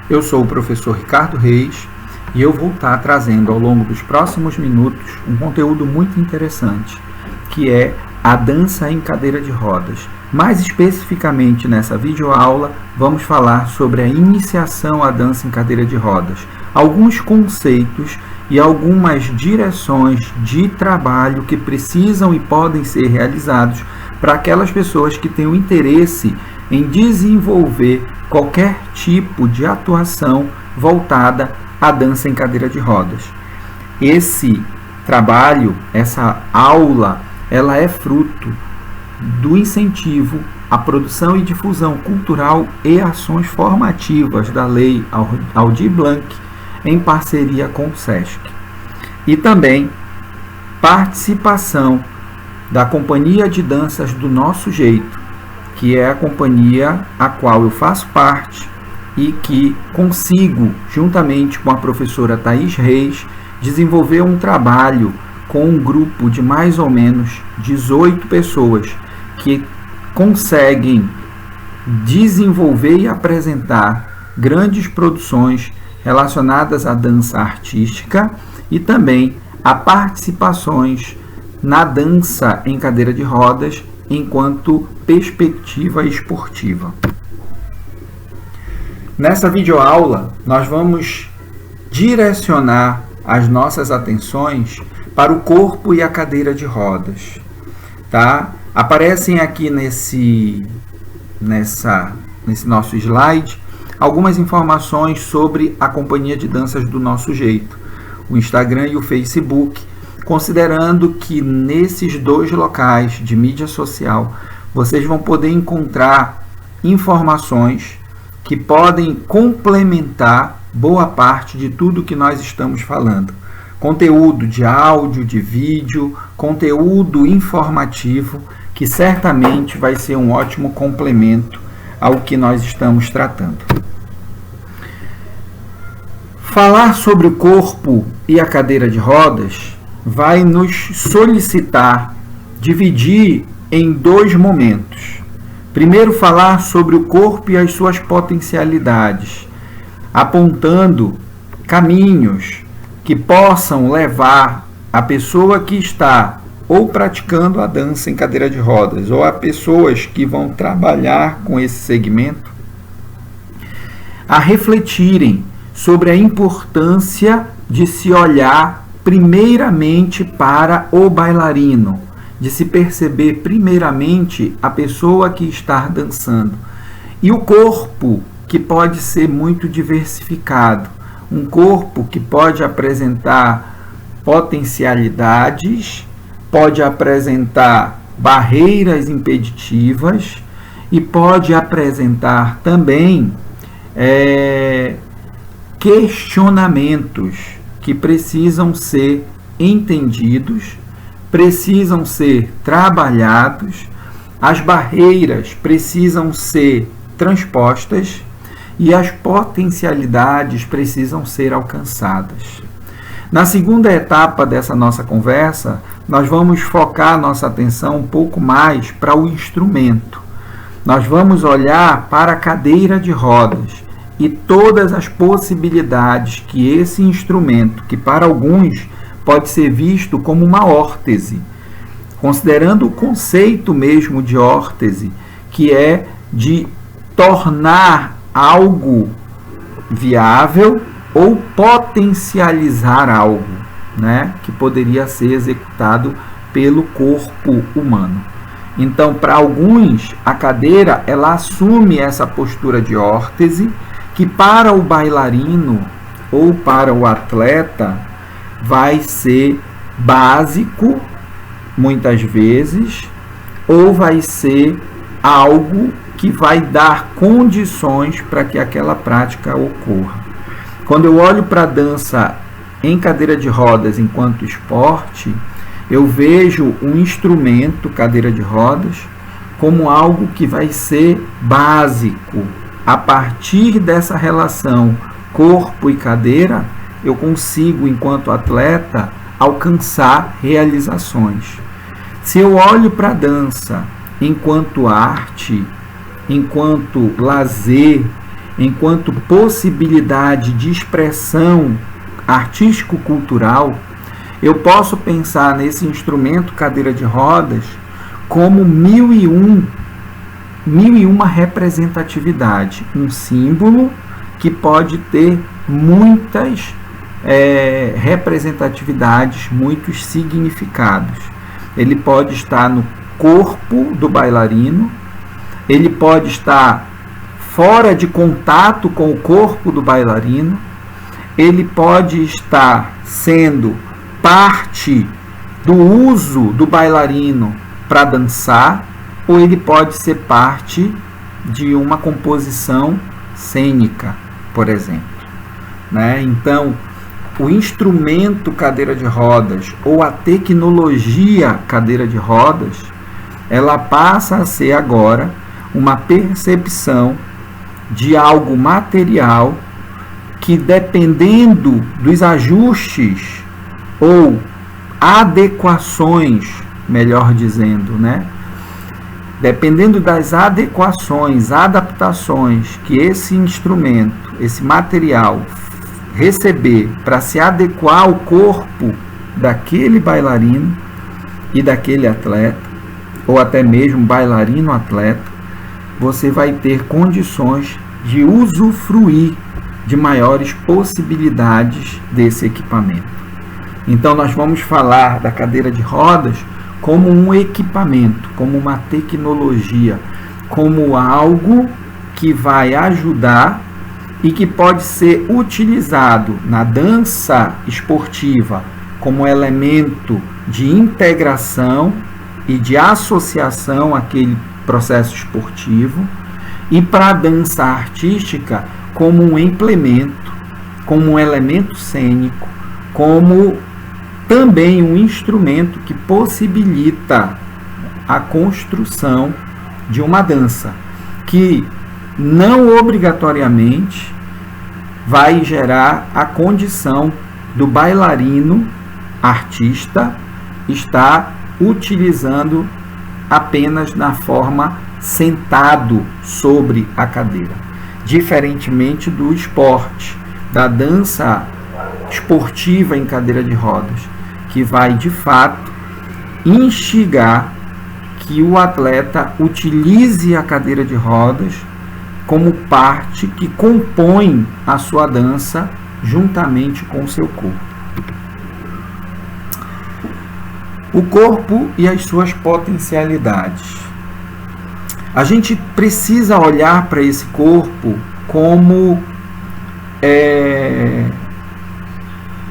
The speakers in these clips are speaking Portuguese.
Eu sou o professor Ricardo Reis e eu vou estar trazendo ao longo dos próximos minutos um conteúdo muito interessante, que é a dança em cadeira de rodas. Mais especificamente nessa videoaula, vamos falar sobre a iniciação à dança em cadeira de rodas, alguns conceitos e algumas direções de trabalho que precisam e podem ser realizados para aquelas pessoas que têm o interesse em desenvolver qualquer tipo de atuação voltada à dança em cadeira de rodas. Esse trabalho, essa aula, ela é fruto do incentivo à produção e difusão cultural e ações formativas da Lei Aldir Blanc, em parceria com o SESC. E também participação da Companhia de Danças do Nosso Jeito, que é a companhia a qual eu faço parte e que consigo, juntamente com a professora Thaís Reis, desenvolver um trabalho com um grupo de mais ou menos 18 pessoas que conseguem desenvolver e apresentar grandes produções relacionadas à dança artística e também a participações na dança em cadeira de rodas enquanto perspectiva esportiva. Nessa videoaula, nós vamos direcionar as nossas atenções para o corpo e a cadeira de rodas, tá? Aparecem aqui nesse nosso slide algumas informações sobre a Companhia de Danças do Nosso Jeito, o Instagram e o Facebook, considerando que nesses dois locais de mídia social vocês vão poder encontrar informações que podem complementar boa parte de tudo que nós estamos falando. Conteúdo de áudio, de vídeo, conteúdo informativo, que certamente vai ser um ótimo complemento ao que nós estamos tratando. Falar sobre o corpo e a cadeira de rodas vai nos solicitar dividir em dois momentos. Primeiro, falar sobre o corpo e as suas potencialidades, apontando caminhos que possam levar a pessoa que está ou praticando a dança em cadeira de rodas ou a pessoas que vão trabalhar com esse segmento a refletirem sobre a importância de se olhar primeiramente para o bailarino, de se perceber primeiramente a pessoa que está dançando. E o corpo, que pode ser muito diversificado, um corpo que pode apresentar potencialidades, pode apresentar barreiras impeditivas e pode apresentar também questionamentos que precisam ser entendidos, precisam ser trabalhados, as barreiras precisam ser transpostas e as potencialidades precisam ser alcançadas. Na segunda etapa dessa nossa conversa, nós vamos focar nossa atenção um pouco mais para o instrumento. Nós vamos olhar para a cadeira de rodas e todas as possibilidades que esse instrumento, que para alguns pode ser visto como uma órtese, considerando o conceito mesmo de órtese, que é de tornar algo viável ou potencializar algo, né, que poderia ser executado pelo corpo humano. Então, para alguns, a cadeira ela assume essa postura de órtese, que para o bailarino ou para o atleta vai ser básico, muitas vezes, ou vai ser algo que vai dar condições para que aquela prática ocorra. Quando eu olho para a dança em cadeira de rodas enquanto esporte, eu vejo um instrumento, cadeira de rodas, como algo que vai ser básico. A partir dessa relação corpo e cadeira, eu consigo, enquanto atleta, alcançar realizações. Se eu olho para a dança enquanto arte, enquanto lazer, enquanto possibilidade de expressão artístico-cultural, eu posso pensar nesse instrumento cadeira de rodas como mil e uma representatividade, um símbolo que pode ter muitas representatividades, muitos significados. Ele pode estar no corpo do bailarino, ele pode estar fora de contato com o corpo do bailarino, ele pode estar sendo parte do uso do bailarino para dançar, ou ele pode ser parte de uma composição cênica, por exemplo, né? Então, o instrumento cadeira de rodas ou a tecnologia cadeira de rodas, ela passa a ser agora uma percepção de algo material que, dependendo dos ajustes ou adequações, melhor dizendo, né? Dependendo das adequações, adaptações que esse instrumento, esse material receber para se adequar ao corpo daquele bailarino e daquele atleta, ou até mesmo bailarino-atleta, você vai ter condições de usufruir de maiores possibilidades desse equipamento. Então, nós vamos falar da cadeira de rodas como um equipamento, como uma tecnologia, como algo que vai ajudar e que pode ser utilizado na dança esportiva como elemento de integração e de associação àquele processo esportivo, e para a dança artística como um implemento, como um elemento cênico, como também um instrumento que possibilita a construção de uma dança, que não obrigatoriamente vai gerar a condição do bailarino artista estar utilizando apenas na forma sentado sobre a cadeira, diferentemente do esporte, da dança esportiva em cadeira de rodas, que vai de fato instigar que o atleta utilize a cadeira de rodas como parte que compõe a sua dança juntamente com o seu corpo. O corpo e as suas potencialidades. A gente precisa olhar para esse corpo como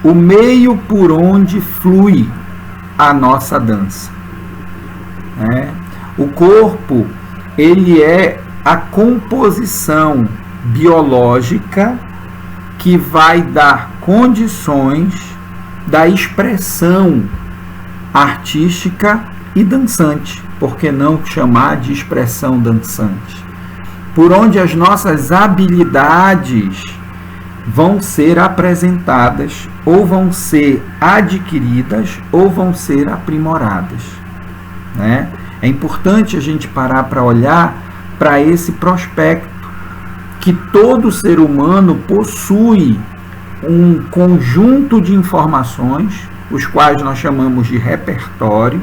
o meio por onde flui a nossa dança, né? O corpo, ele é a composição biológica que vai dar condições da expressão artística e dançante, por que não chamar de expressão dançante? Por onde as nossas habilidades vão ser apresentadas, ou vão ser adquiridas, ou vão ser aprimoradas, né? É importante a gente parar para olhar para esse prospecto, que todo ser humano possui um conjunto de informações, os quais nós chamamos de repertório,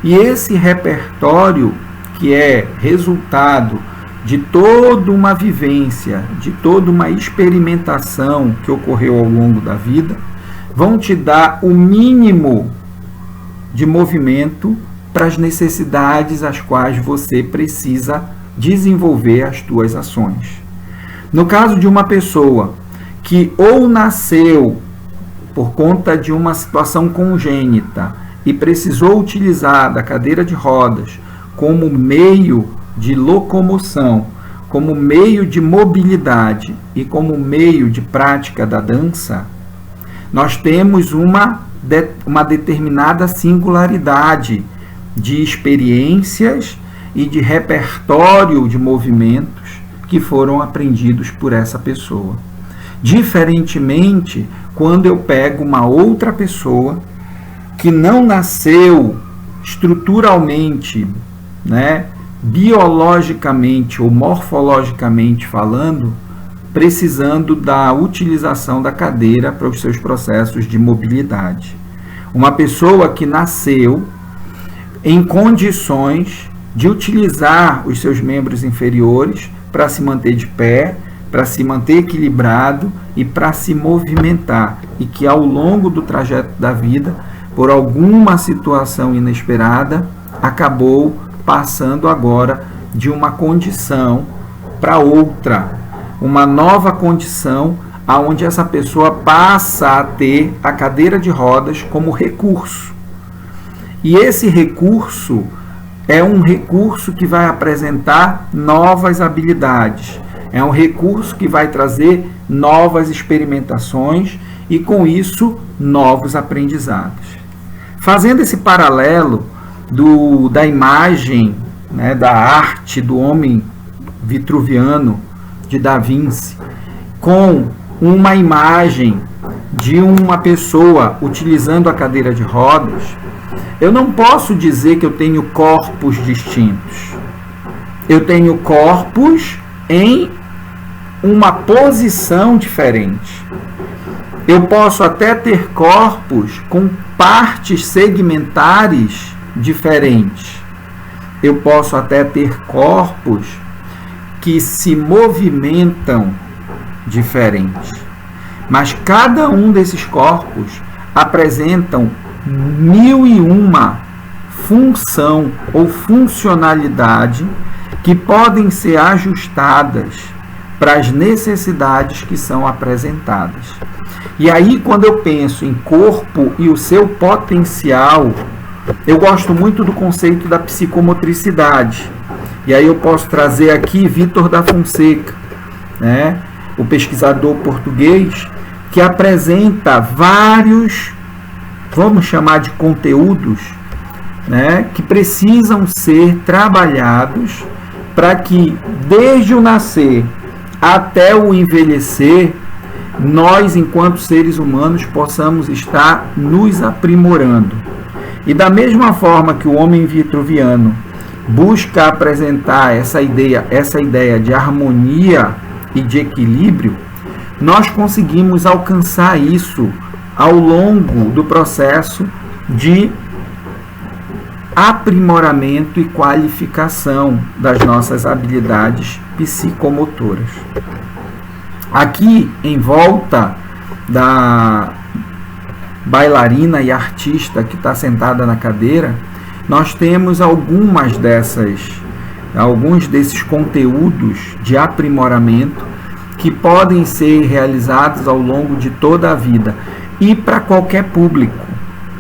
e esse repertório, que é resultado de toda uma vivência, de toda uma experimentação que ocorreu ao longo da vida, vão te dar o mínimo de movimento para as necessidades às quais você precisa desenvolver as tuas ações. No caso de uma pessoa que ou nasceu por conta de uma situação congênita e precisou utilizar da cadeira de rodas como meio de locomoção, como meio de mobilidade e como meio de prática da dança, nós temos uma determinada singularidade de experiências e de repertório de movimentos que foram aprendidos por essa pessoa. Diferentemente, quando eu pego uma outra pessoa que não nasceu estruturalmente, né, biologicamente ou morfologicamente falando, precisando da utilização da cadeira para os seus processos de mobilidade. Uma pessoa que nasceu em condições de utilizar os seus membros inferiores para se manter de pé, para se manter equilibrado e para se movimentar, e que ao longo do trajeto da vida, por alguma situação inesperada, acabou passando agora de uma condição para outra, uma nova condição, aonde essa pessoa passa a ter a cadeira de rodas como recurso. E esse recurso é um recurso que vai apresentar novas habilidades, é um recurso que vai trazer novas experimentações e, com isso, novos aprendizados. Fazendo esse paralelo da imagem, né, da arte do homem vitruviano de Da Vinci, com uma imagem de uma pessoa utilizando a cadeira de rodas, eu não posso dizer que eu tenho corpos distintos. Eu tenho corpos em uma posição diferente. Eu posso até ter corpos com partes segmentares diferentes. Eu posso até ter corpos que se movimentam diferentes. Mas cada um desses corpos apresentam 1001 função ou funcionalidade que podem ser ajustadas para as necessidades que são apresentadas. E aí, quando eu penso em corpo e o seu potencial, eu gosto muito do conceito da psicomotricidade. E aí eu posso trazer aqui Vítor da Fonseca, né, o pesquisador português, que apresenta vários, vamos chamar de conteúdos, né, que precisam ser trabalhados para que, desde o nascer até o envelhecer, nós, enquanto seres humanos, possamos estar nos aprimorando. E da mesma forma que o homem vitruviano busca apresentar essa ideia de harmonia e de equilíbrio, nós conseguimos alcançar isso ao longo do processo de aprimoramento e qualificação das nossas habilidades psicomotoras. Aqui, em volta da bailarina e artista que está sentada na cadeira, nós temos alguns desses conteúdos de aprimoramento que podem ser realizados ao longo de toda a vida e para qualquer público,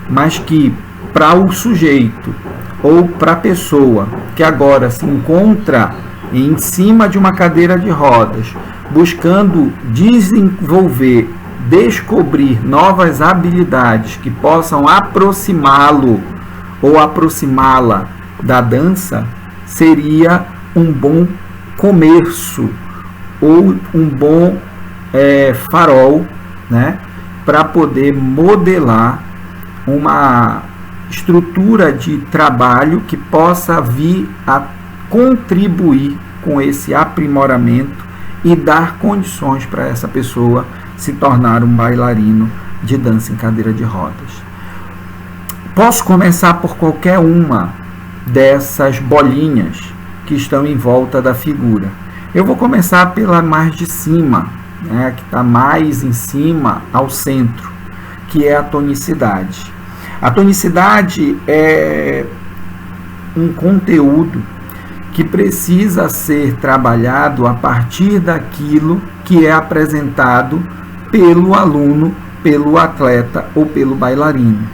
mas que para o sujeito ou para a pessoa que agora se encontra em cima de uma cadeira de rodas, buscando desenvolver, descobrir novas habilidades que possam aproximá-lo ou aproximá-la da dança, seria um bom começo ou um bom farol, né, para poder modelar uma estrutura de trabalho que possa vir a contribuir com esse aprimoramento e dar condições para essa pessoa se tornar um bailarino de dança em cadeira de rodas. Posso começar por qualquer uma dessas bolinhas que estão em volta da figura. Eu vou começar pela mais de cima, né, que está mais em cima ao centro, que é a tonicidade. A tonicidade é um conteúdo que precisa ser trabalhado a partir daquilo que é apresentado pelo aluno, pelo atleta ou pelo bailarino.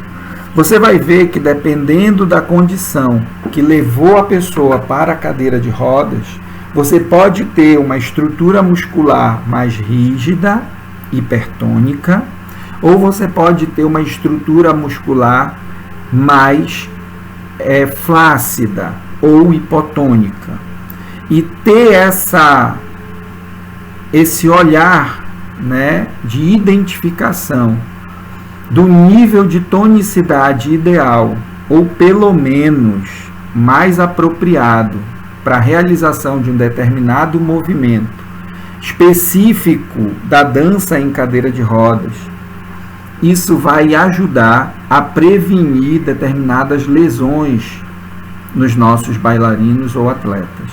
Você vai ver que, dependendo da condição que levou a pessoa para a cadeira de rodas, você pode ter uma estrutura muscular mais rígida, hipertônica, ou você pode ter uma estrutura muscular mais flácida ou hipotônica. E ter esse olhar, né, de identificação do nível de tonicidade ideal, ou pelo menos mais apropriado para a realização de um determinado movimento, específico da dança em cadeira de rodas. Isso vai ajudar a prevenir determinadas lesões nos nossos bailarinos ou atletas.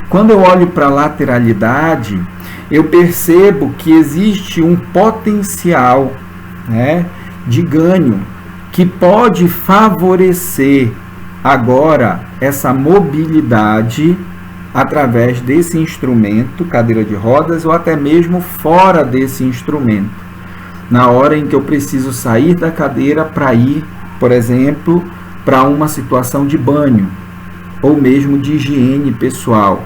Quando eu olho para a lateralidade, eu percebo que existe um potencial, né, de ganho que pode favorecer agora essa mobilidade através desse instrumento, cadeira de rodas, ou até mesmo fora desse instrumento. Na hora em que eu preciso sair da cadeira para ir, por exemplo, para uma situação de banho, ou mesmo de higiene pessoal,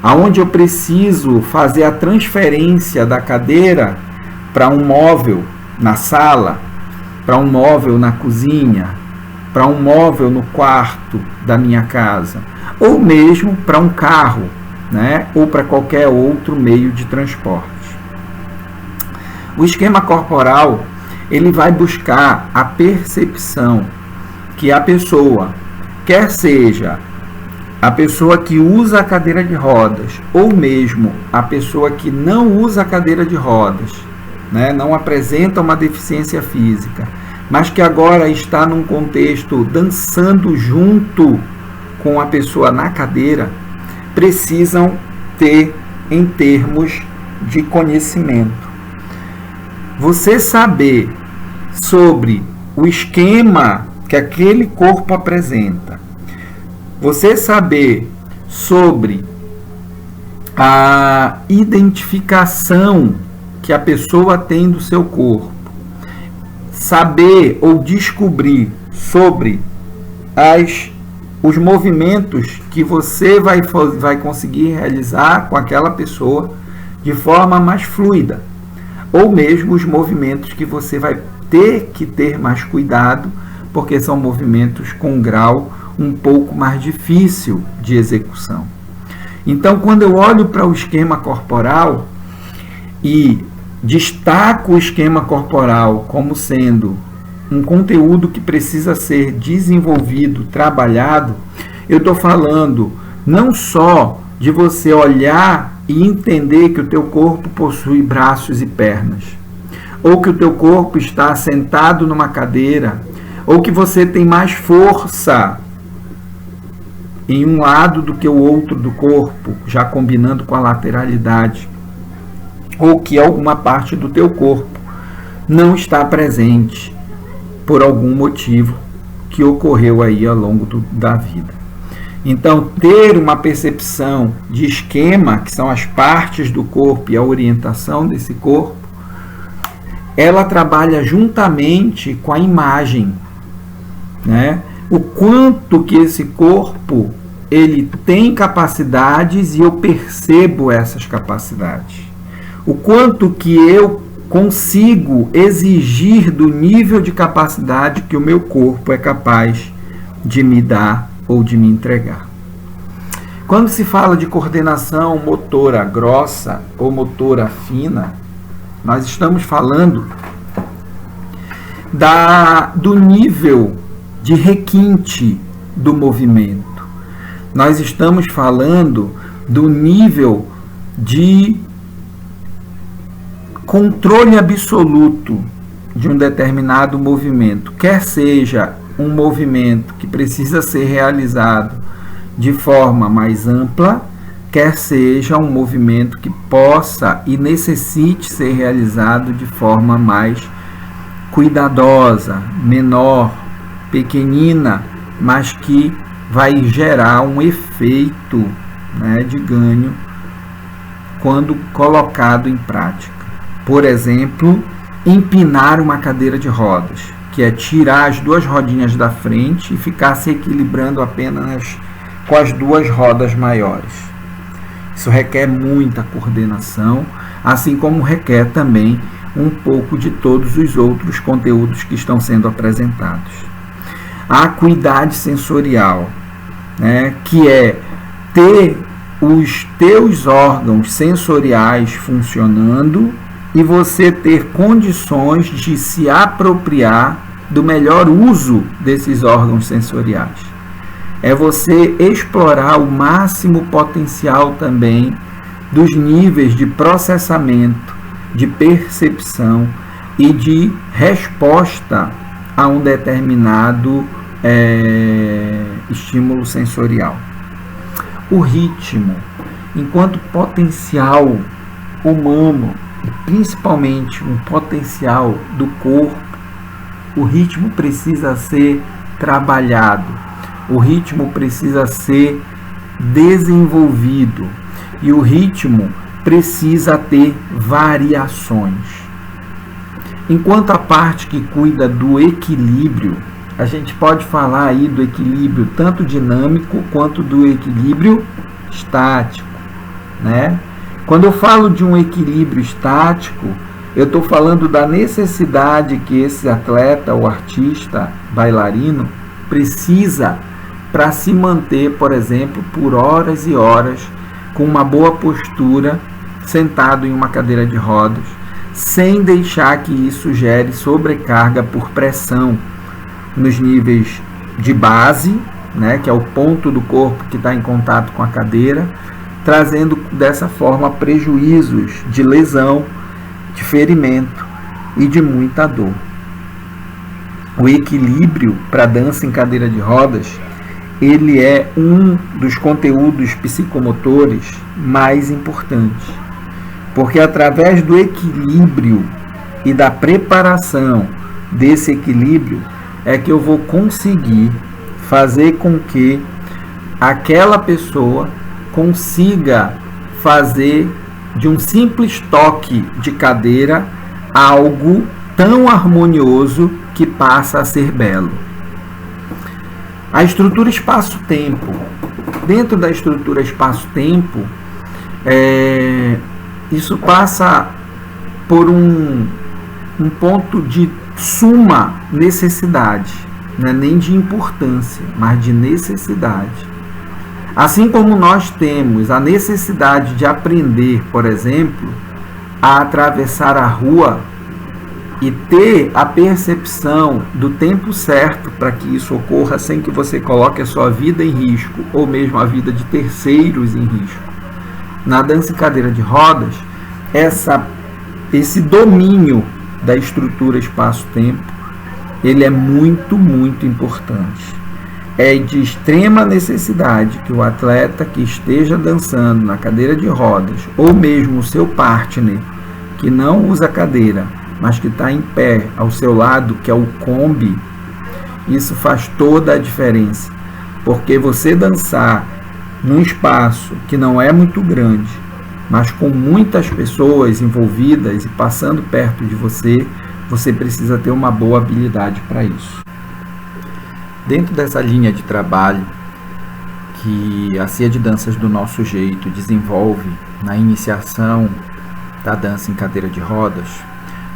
aonde eu preciso fazer a transferência da cadeira para um móvel na sala, para um móvel na cozinha, para um móvel no quarto da minha casa, ou mesmo para um carro, né? Ou para qualquer outro meio de transporte. O esquema corporal, ele vai buscar a percepção que a pessoa, quer seja a pessoa que usa a cadeira de rodas, ou mesmo a pessoa que não usa a cadeira de rodas, né? Não apresenta uma deficiência física, mas que agora está num contexto dançando junto com a pessoa na cadeira, precisam ter em termos de conhecimento. Você saber sobre o esquema que aquele corpo apresenta, você saber sobre a identificação que a pessoa tem do seu corpo, saber ou descobrir sobre os movimentos que você vai conseguir realizar com aquela pessoa de forma mais fluida, ou mesmo os movimentos que você vai ter que ter mais cuidado, porque são movimentos com um grau um pouco mais difícil de execução. Então, quando eu olho para o esquema corporal e destaco o esquema corporal como sendo um conteúdo que precisa ser desenvolvido, trabalhado, eu estou falando não só de você olhar e entender que o teu corpo possui braços e pernas, ou que o teu corpo está sentado numa cadeira, ou que você tem mais força em um lado do que o outro do corpo, já combinando com a lateralidade, ou que alguma parte do teu corpo não está presente por algum motivo que ocorreu aí ao longo da vida. Então, ter uma percepção de esquema, que são as partes do corpo e a orientação desse corpo, ela trabalha juntamente com a imagem, né? O quanto que esse corpo ele tem capacidades e eu percebo essas capacidades. O quanto que eu consigo exigir do nível de capacidade que o meu corpo é capaz de me dar ou de me entregar. Quando se fala de coordenação motora grossa ou motora fina, nós estamos falando do nível de requinte do movimento. Nós estamos falando do nível de controle absoluto de um determinado movimento, quer seja um movimento que precisa ser realizado de forma mais ampla, quer seja um movimento que possa e necessite ser realizado de forma mais cuidadosa, menor, pequenina, mas que vai gerar um efeito, né, de ganho quando colocado em prática. Por exemplo, empinar uma cadeira de rodas, que é tirar as duas rodinhas da frente e ficar se equilibrando apenas com as duas rodas maiores. Isso requer muita coordenação, assim como requer também um pouco de todos os outros conteúdos que estão sendo apresentados. A acuidade sensorial, né, que é ter os teus órgãos sensoriais funcionando e você ter condições de se apropriar do melhor uso desses órgãos sensoriais. É você explorar o máximo potencial também dos níveis de processamento, de percepção e de resposta a um determinado estímulo sensorial. O ritmo, enquanto potencial humano, e principalmente um potencial do corpo, o ritmo precisa ser trabalhado, o ritmo precisa ser desenvolvido e o ritmo precisa ter variações. Enquanto a parte que cuida do equilíbrio, a gente pode falar aí do equilíbrio tanto dinâmico quanto do equilíbrio estático, né? Quando eu falo de um equilíbrio estático, eu estou falando da necessidade que esse atleta ou artista, bailarino, precisa para se manter, por exemplo, por horas e horas, com uma boa postura, sentado em uma cadeira de rodas, sem deixar que isso gere sobrecarga por pressão nos níveis de base, né, que é o ponto do corpo que está em contato com a cadeira, trazendo dessa forma prejuízos de lesão, de ferimento e de muita dor. O equilíbrio para a dança em cadeira de rodas, ele é um dos conteúdos psicomotores mais importantes, porque através do equilíbrio e da preparação desse equilíbrio é que eu vou conseguir fazer com que aquela pessoa consiga fazer de um simples toque de cadeira algo tão harmonioso que passa a ser belo. A estrutura espaço-tempo. Dentro da estrutura espaço-tempo, isso passa por um ponto de suma necessidade, não é nem de importância, mas de necessidade. Assim como nós temos a necessidade de aprender, por exemplo, a atravessar a rua e ter a percepção do tempo certo para que isso ocorra sem que você coloque a sua vida em risco ou mesmo a vida de terceiros em risco. Na dança em cadeira de rodas, esse domínio da estrutura espaço-tempo, ele é muito, muito importante. É de extrema necessidade que o atleta que esteja dançando na cadeira de rodas, ou mesmo o seu partner, que não usa cadeira, mas que está em pé ao seu lado, que é o combi, isso faz toda a diferença. Porque você dançar num espaço que não é muito grande, mas com muitas pessoas envolvidas e passando perto de você, você precisa ter uma boa habilidade para isso. Dentro dessa linha de trabalho que a CIA de Danças do Nosso Jeito desenvolve na iniciação da dança em cadeira de rodas,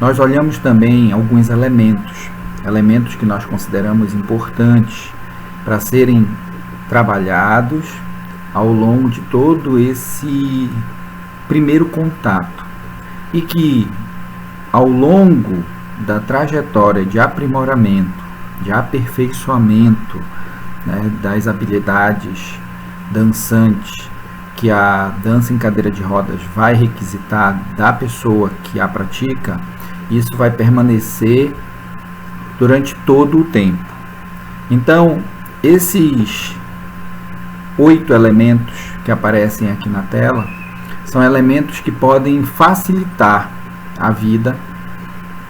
nós olhamos também alguns elementos que nós consideramos importantes para serem trabalhados ao longo de todo esse primeiro contato e que ao longo da trajetória de aprimoramento, de aperfeiçoamento, né, das habilidades dançantes que a dança em cadeira de rodas vai requisitar da pessoa que a pratica, isso vai permanecer durante todo o tempo. Então, esses 8 elementos que aparecem aqui na tela são elementos que podem facilitar a vida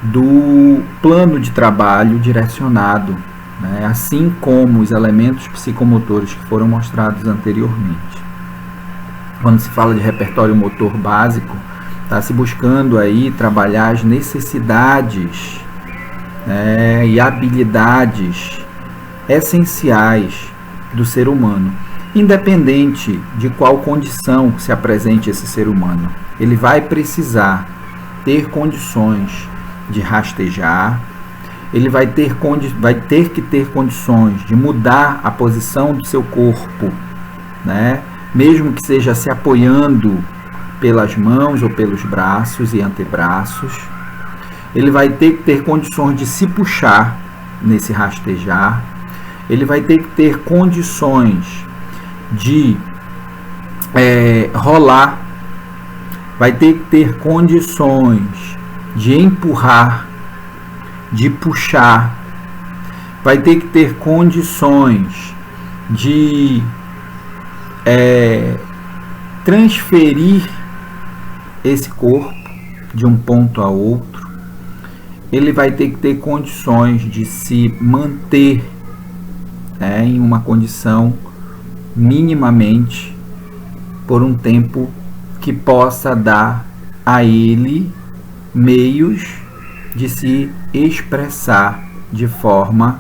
do plano de trabalho direcionado, né? Assim como os elementos psicomotores que foram mostrados anteriormente. Quando se fala de repertório motor básico, está se buscando aí trabalhar as necessidades, né, e habilidades essenciais do ser humano, independente de qual condição se apresente esse ser humano. Ele vai precisar ter condições de rastejar, ele vai ter que ter condições de mudar a posição do seu corpo, né? Mesmo que seja se apoiando pelas mãos ou pelos braços e antebraços. Ele vai ter que ter condições de se puxar nesse rastejar. Ele vai ter que ter condições de rolar vai ter que ter condições de empurrar, de puxar, vai ter que ter condições de transferir esse corpo de um ponto a outro. Ele vai ter que ter condições de se manter em uma condição minimamente por um tempo que possa dar a ele meios de se expressar de forma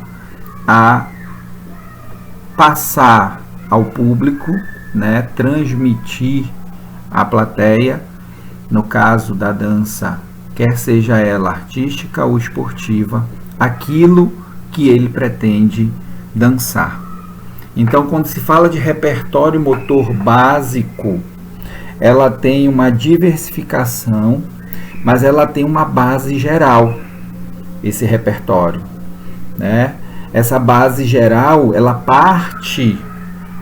a passar ao público, transmitir à plateia, no caso da dança, quer seja ela artística ou esportiva, aquilo que ele pretende dançar. Então, quando se fala de repertório motor básico, ela tem uma diversificação, mas ela tem uma base geral, esse repertório, Essa base geral, ela parte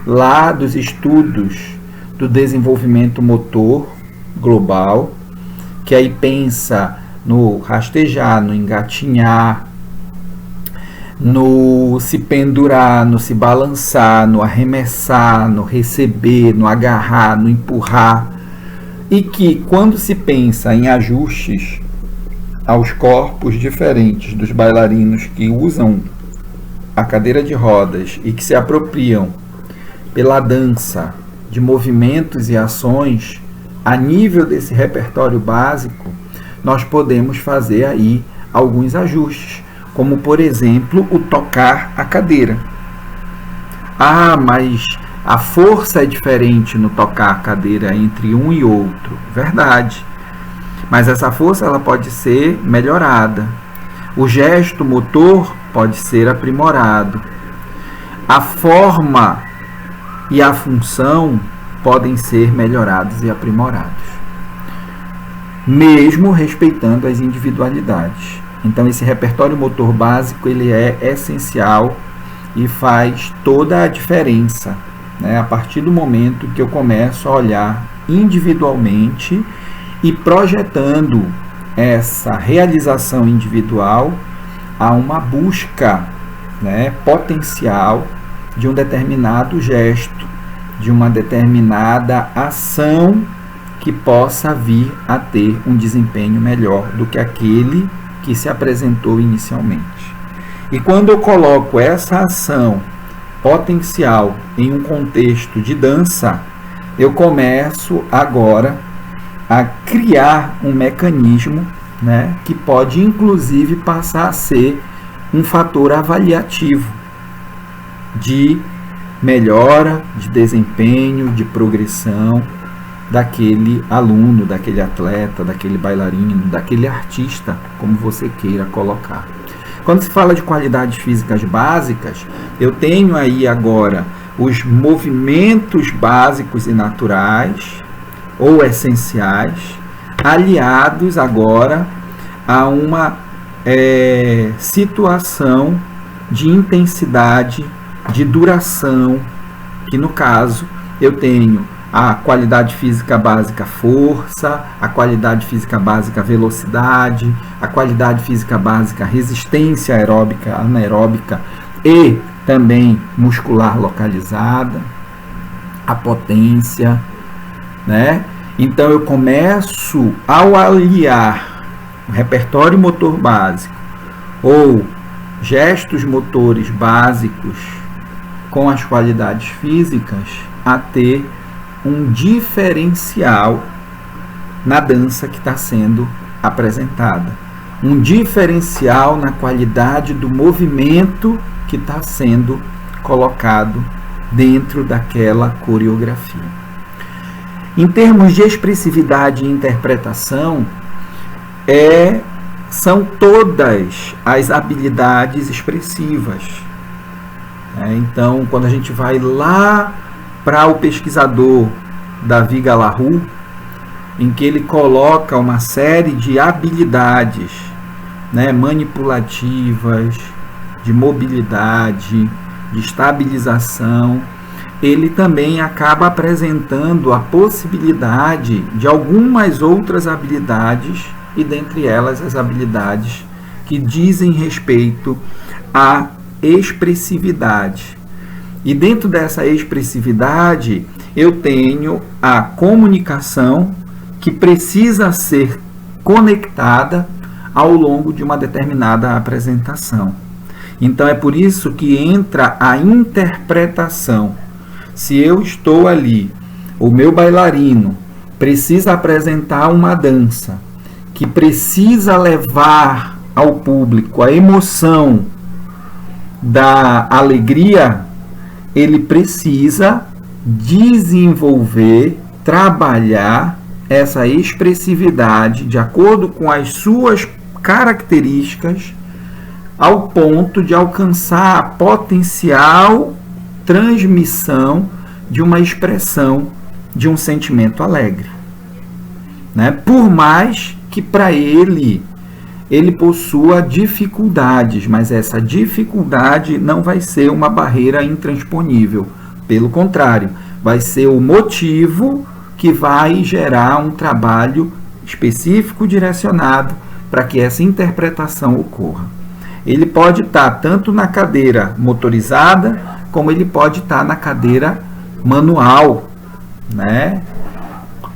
lá dos estudos do desenvolvimento motor global, que aí pensa no rastejar, no engatinhar, no se pendurar, no se balançar, no arremessar, no receber, no agarrar, no empurrar, e que quando se pensa em ajustes aos corpos diferentes dos bailarinos que usam a cadeira de rodas e que se apropriam pela dança de movimentos e ações a nível desse repertório básico, nós podemos fazer aí alguns ajustes, como por exemplo o tocar a cadeira. Mas a força é diferente no tocar a cadeira entre um e outro. Verdade. Mas essa força ela pode ser melhorada. O gesto motor pode ser aprimorado. A forma e a função podem ser melhorados e aprimorados, mesmo respeitando as individualidades. Então, esse repertório motor básico ele é essencial e faz toda a diferença, a partir do momento que eu começo a olhar individualmente e projetando essa realização individual a uma busca potencial de um determinado gesto, de uma determinada ação que possa vir a ter um desempenho melhor do que aquele que se apresentou inicialmente. E quando eu coloco essa ação potencial em um contexto de dança, eu começo agora a criar um mecanismo que pode inclusive passar a ser um fator avaliativo de melhora, de desempenho, de progressão daquele aluno, daquele atleta, daquele bailarino, daquele artista, como você queira colocar. Quando se fala de qualidades físicas básicas, eu tenho aí agora os movimentos básicos e naturais ou essenciais, aliados agora a uma situação de intensidade, de duração, que no caso eu tenho a qualidade física básica força, a qualidade física básica velocidade, a qualidade física básica resistência aeróbica, anaeróbica e também muscular localizada, a potência, Então eu começo ao aliar o repertório motor básico ou gestos motores básicos com as qualidades físicas a ter um diferencial na dança que está sendo apresentada, um diferencial na qualidade do movimento que está sendo colocado dentro daquela coreografia. Em termos de expressividade e interpretação, são todas as habilidades expressivas. Então, quando a gente vai lá para o pesquisador Davi Galahu, em que ele coloca uma série de habilidades manipulativas, de mobilidade, de estabilização, ele também acaba apresentando a possibilidade de algumas outras habilidades, e dentre elas as habilidades que dizem respeito à expressividade. E dentro dessa expressividade, eu tenho a comunicação, que precisa ser conectada ao longo de uma determinada apresentação. Então é por isso que entra a interpretação. Se eu estou ali, o meu bailarino precisa apresentar uma dança que precisa levar ao público a emoção da alegria, ele precisa desenvolver, trabalhar essa expressividade de acordo com as suas características, ao ponto de alcançar a potencial transmissão de uma expressão de um sentimento alegre, né? Por mais que para ele possua dificuldades, mas essa dificuldade não vai ser uma barreira intransponível. Pelo contrário, vai ser o motivo que vai gerar um trabalho específico direcionado para que essa interpretação ocorra. Ele pode estar tanto na cadeira motorizada, como ele pode estar na cadeira manual, né?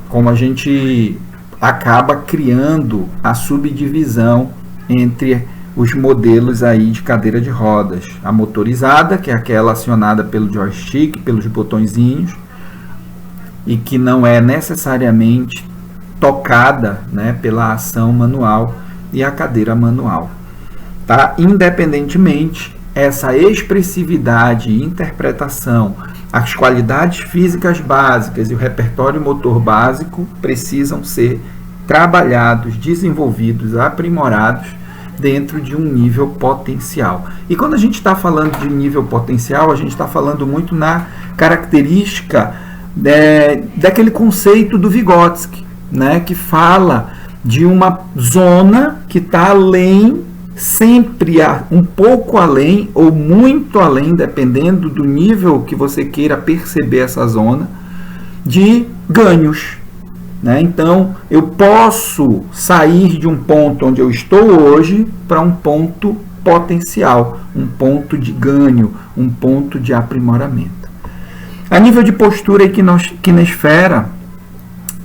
Como a gente acaba criando a subdivisão entre os modelos aí de cadeira de rodas. A motorizada, que é aquela acionada pelo joystick, pelos botõezinhos, e que não é necessariamente tocada, né, pela ação manual, e a cadeira manual. Tá? Independentemente, essa expressividade e interpretação, as qualidades físicas básicas e o repertório motor básico precisam ser trabalhados, desenvolvidos, aprimorados dentro de um nível potencial. E quando a gente está falando de nível potencial, a gente está falando muito na característica daquele conceito do Vygotsky, né, que fala de uma zona que está além, sempre um pouco além ou muito além, dependendo do nível que você queira perceber essa zona, de ganhos, né? Então, eu posso sair de um ponto onde eu estou hoje para um ponto potencial, um ponto de ganho, um ponto de aprimoramento. A nível de postura e quinesfera,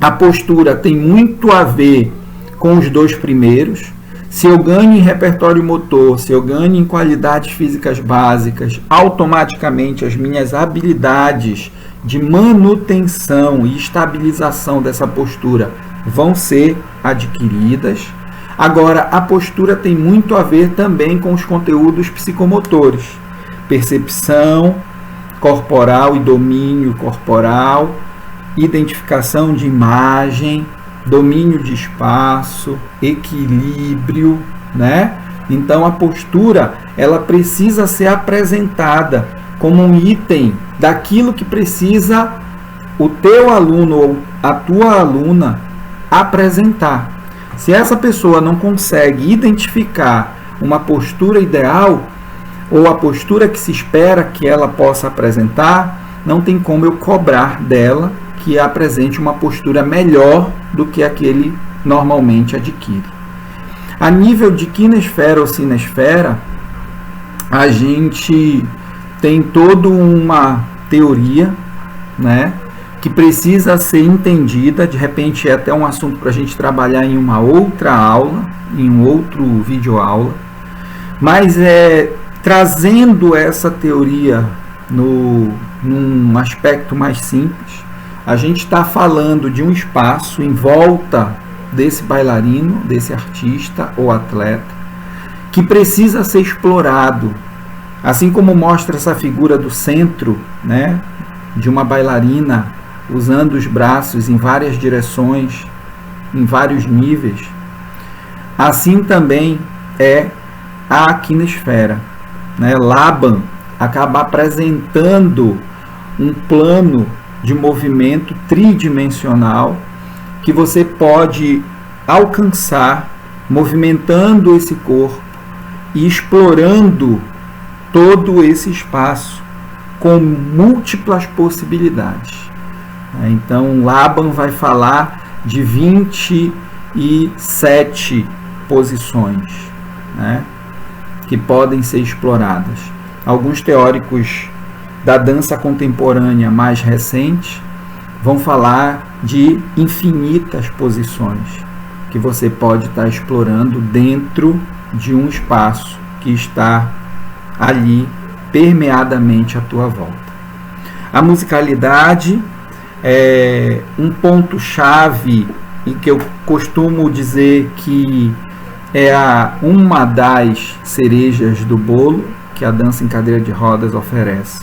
a postura tem muito a ver com os dois primeiros. Se eu ganho em repertório motor, se eu ganho em qualidades físicas básicas, automaticamente as minhas habilidades de manutenção e estabilização dessa postura vão ser adquiridas. Agora, a postura tem muito a ver também com os conteúdos psicomotores, percepção corporal e domínio corporal, identificação de imagem, domínio de espaço, equilíbrio, né? Então a postura, ela precisa ser apresentada como um item daquilo que precisa o teu aluno ou a tua aluna apresentar. Se essa pessoa não consegue identificar uma postura ideal ou a postura que se espera que ela possa apresentar, não tem como eu cobrar dela que apresente uma postura melhor do que a que ele normalmente adquire. A nível de quinesfera ou cinesfera, a gente tem toda uma teoria, né, que precisa ser entendida. De repente é até um assunto para a gente trabalhar em uma outra aula, em um outro vídeo-aula, mas trazendo essa teoria num aspecto mais simples, a gente está falando de um espaço em volta desse bailarino, desse artista ou atleta, que precisa ser explorado. Assim como mostra essa figura do centro, né, de uma bailarina usando os braços em várias direções, em vários níveis, assim também é a quinesfera, né? Laban acaba apresentando um plano de movimento tridimensional que você pode alcançar movimentando esse corpo e explorando todo esse espaço com múltiplas possibilidades. Então, Laban vai falar de 27 posições, né, que podem ser exploradas. Alguns teóricos da dança contemporânea mais recente vão falar de infinitas posições que você pode estar explorando dentro de um espaço que está ali permeadamente à tua volta. A musicalidade é um ponto-chave em que eu costumo dizer que é uma das cerejas do bolo que a dança em cadeira de rodas oferece.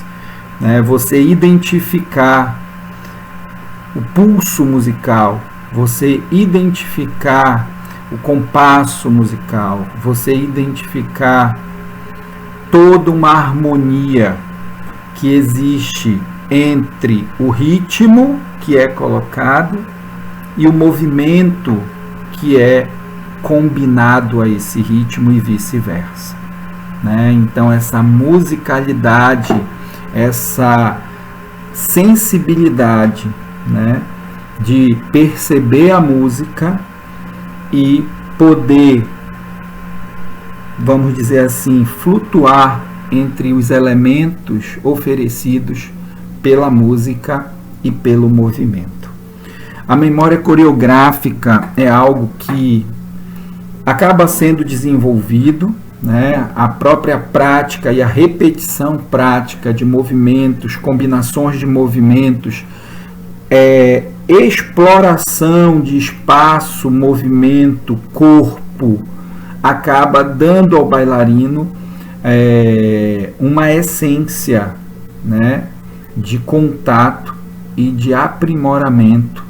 Você identificar o pulso musical, você identificar o compasso musical, você identificar toda uma harmonia que existe entre o ritmo que é colocado e o movimento que é combinado a esse ritmo e vice-versa. Então, essa musicalidade, essa sensibilidade, de perceber a música e poder, vamos dizer assim, flutuar entre os elementos oferecidos pela música e pelo movimento. A memória coreográfica é algo que acaba sendo desenvolvido, a própria prática e a repetição prática de movimentos, combinações de movimentos, exploração de espaço, movimento, corpo, acaba dando ao bailarino uma essência, de contato e de aprimoramento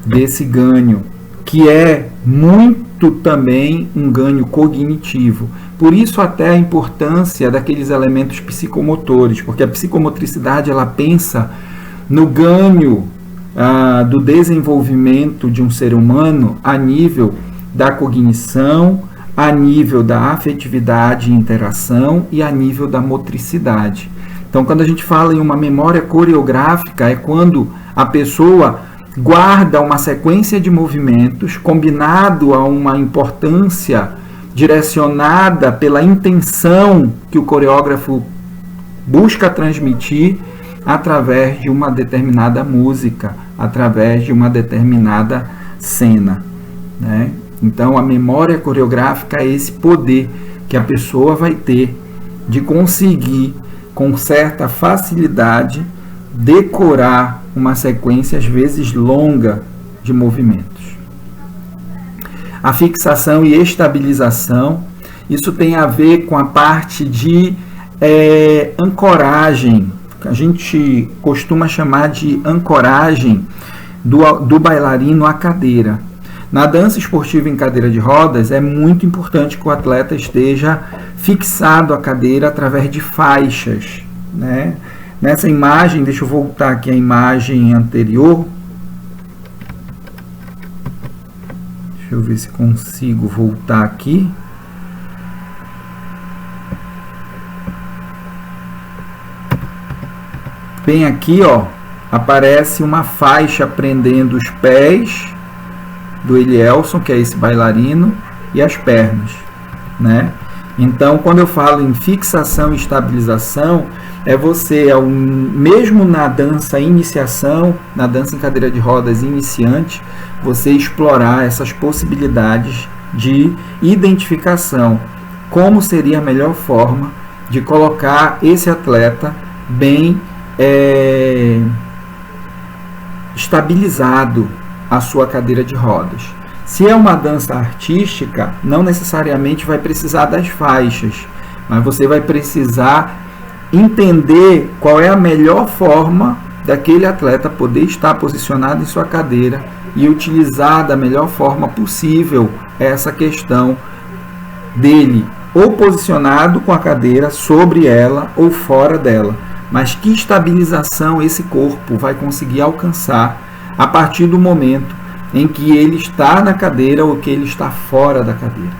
desse ganho, que é muito também um ganho cognitivo. Por isso até a importância daqueles elementos psicomotores, porque a psicomotricidade ela pensa no ganho do desenvolvimento de um ser humano a nível da cognição, a nível da afetividade e interação e a nível da motricidade. Então, quando a gente fala em uma memória coreográfica, é quando a pessoa guarda uma sequência de movimentos combinado a uma importância direcionada pela intenção que o coreógrafo busca transmitir através de uma determinada música, através de uma determinada cena, Então, a memória coreográfica é esse poder que a pessoa vai ter de conseguir, com certa facilidade, decorar uma sequência, às vezes longa, de movimentos. A fixação e estabilização, isso tem a ver com a parte de ancoragem, que a gente costuma chamar de ancoragem do bailarino à cadeira. Na dança esportiva em cadeira de rodas, é muito importante que o atleta esteja fixado à cadeira através de faixas, Nessa imagem, deixa eu voltar aqui à imagem anterior. Deixa eu ver se consigo voltar aqui. Bem aqui, aparece uma faixa prendendo os pés do Elielson, que é esse bailarino, e as pernas, Então, quando eu falo em fixação e estabilização, mesmo na dança iniciação, na dança em cadeira de rodas iniciante, você explorar essas possibilidades de identificação. Como seria a melhor forma de colocar esse atleta bem estabilizado a sua cadeira de rodas. Se é uma dança artística, não necessariamente vai precisar das faixas, mas você vai precisar entender qual é a melhor forma daquele atleta poder estar posicionado em sua cadeira e utilizar da melhor forma possível essa questão dele, ou posicionado com a cadeira sobre ela ou fora dela. Mas que estabilização esse corpo vai conseguir alcançar a partir do momento em que ele está na cadeira ou que ele está fora da cadeira,